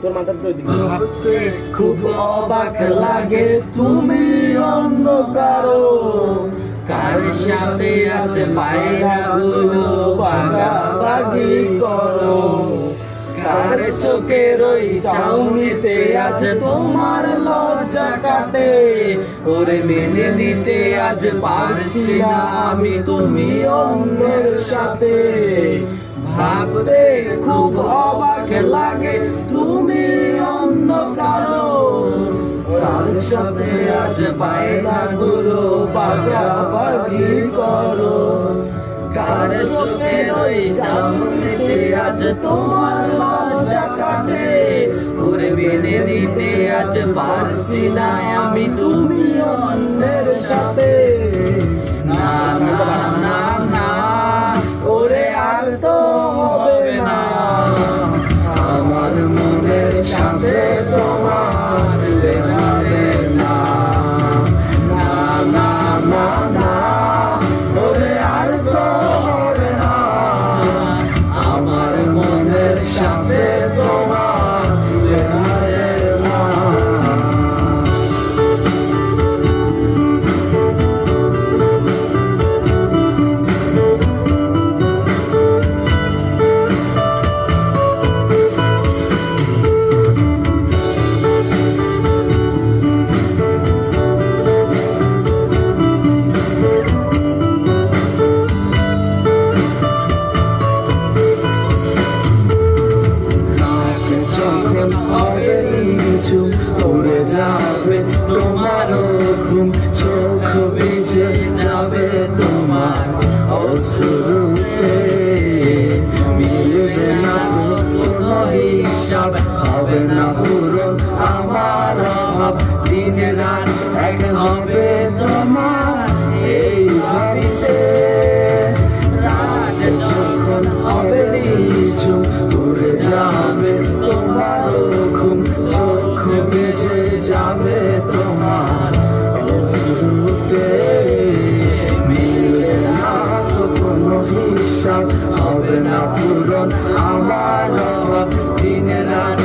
তোর মাথার তো ওইদিকে। ভাবতে খুব অবাক লাগে তুমি অন্য কারো, কার সাথে আছে পায়রাগুলো ভাগাভাগি করো, কার চোখের ওই চাউনিতে আছে তোমার লজ্জা কাটে, ওরে মেনে নিতে আজ পারছি না আমি তুমি অন্যের সাথে। ভাবতে খুব অবাক লাগে তুমি অন্য কারো, কার সাথে আজ পায়রাগুলো ভাগাভাগি করো, কার চোখের ওই চাউনিতে আজ তোমার লজ্জা কাটে, ওরে মেনে নিতে আজ পারছি না আমি তুমি অন্যের সাথে। না না না না ওরে আর তো হবে না, আমার মনের সাথে তোমার লেনা দেনা। না না না না ওরে আর তো হবে না, আমার মনের সাথে তোমার লেনা দেনা। উড়ে যাবে তোমারও ঘুম, চোখ ভিজে যাবে তোমার অশ্রুতে, মিলবে না কোনো হিসাব, হবে না পূরণ আমার অভাব, দিন রাত এক হবে তোমার এই বাড়িতে। রাত যখন হবে নিঝুম উড়ে যাবে তোমারও ঘুম, চোখ ভিজে যাবে তোমার অশ্রুতে, মিলবে না তো কোনো হিসাব, হবে না পূরণ আমার অভাব, দিন রাত